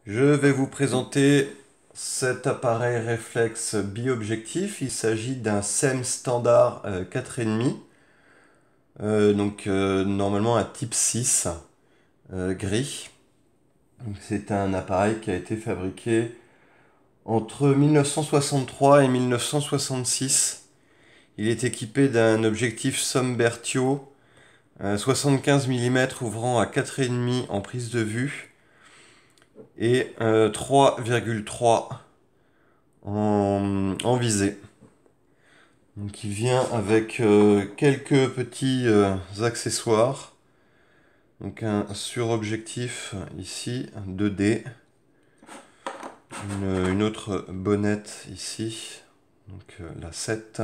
Je vais vous présenter cet appareil réflexe biobjectif. Il s'agit d'un SEM standard 4,5, normalement un type 6 gris. C'est un appareil qui a été fabriqué entre 1963 et 1966. Il est équipé d'un objectif Sombertio 75 mm ouvrant à 4,5 en prise de vue et 3,3 en visée. Donc il vient avec quelques petits accessoires. Donc un surobjectif ici, 2D. Une autre bonnette ici, donc la 7.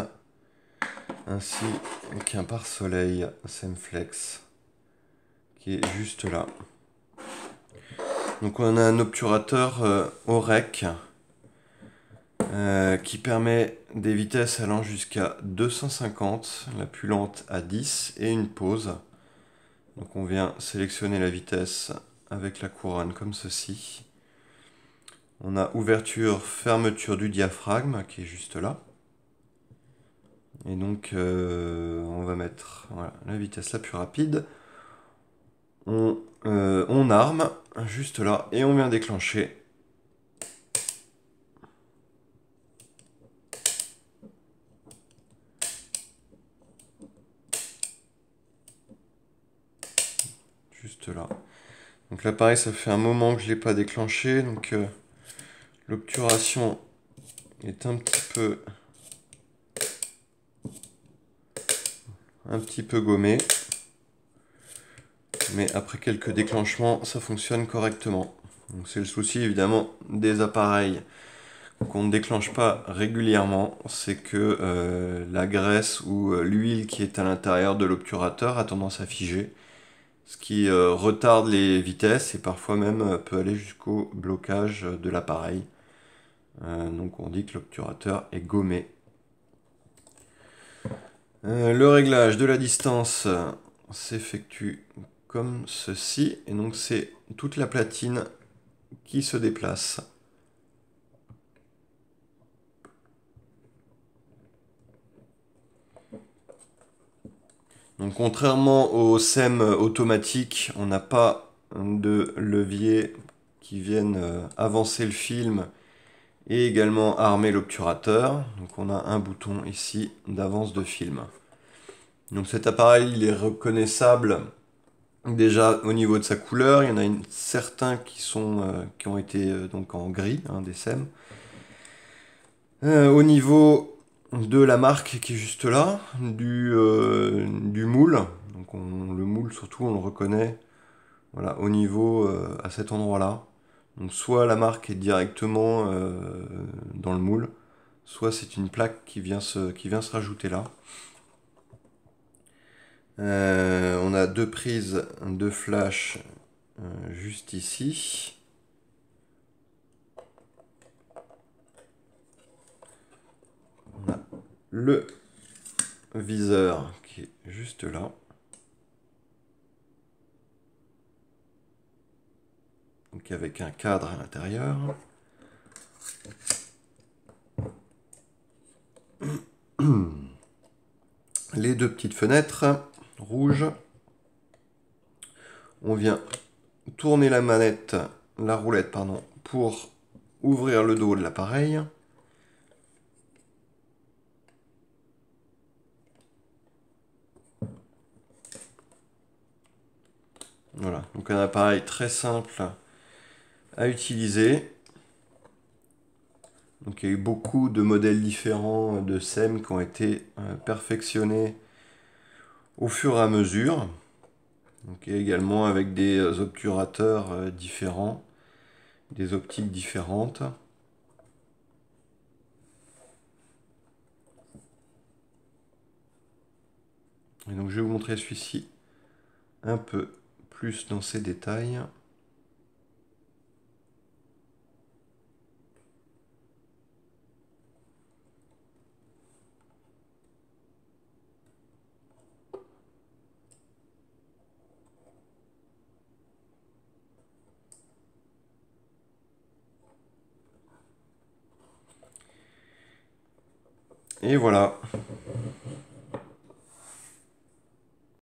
Ainsi qu'un pare-soleil Semflex qui est juste là. Donc on a un obturateur OREC qui permet des vitesses allant jusqu'à 250, la plus lente à 10 et une pause. Donc on vient sélectionner la vitesse avec la couronne comme ceci. On a ouverture, fermeture du diaphragme qui est juste là. Et donc on va mettre la vitesse la plus rapide. On arme juste là et on vient déclencher. Juste là. Donc là pareil, ça fait un moment que je ne l'ai pas déclenché. Donc l'obturation est un petit peu gommée. Mais après quelques déclenchements, ça fonctionne correctement. Donc c'est le souci évidemment des appareils qu'on ne déclenche pas régulièrement, c'est que la graisse ou l'huile qui est à l'intérieur de l'obturateur a tendance à figer, ce qui retarde les vitesses et parfois même peut aller jusqu'au blocage de l'appareil. Donc on dit que l'obturateur est gommé. Le réglage de la distance s'effectue comme ceci, et donc c'est toute la platine qui se déplace. Donc contrairement au SEM automatique, on n'a pas de levier qui viennent avancer le film et également armer l'obturateur. Donc on a un bouton ici d'avance de film. Donc cet appareil il est reconnaissable déjà au niveau de sa couleur. Il y en a certains qui ont été donc en gris, des SEM. Au niveau de la marque qui est juste là, du moule. Donc le moule surtout on le reconnaît voilà, au niveau à cet endroit-là. Donc soit la marque est directement dans le moule, soit c'est une plaque qui vient se rajouter là. On a deux prises de flash juste ici. On a le viseur qui est juste là. Donc avec un cadre à l'intérieur. Les deux petites fenêtres rouges. On vient tourner la roulette, pardon, pour ouvrir le dos de l'appareil. Voilà, donc un appareil très simple à utiliser. Donc il y a eu beaucoup de modèles différents de SEM qui ont été perfectionnés au fur et à mesure. Donc, et également avec des obturateurs différents, des optiques différentes. Et donc je vais vous montrer celui-ci un peu plus dans ses détails. Et voilà.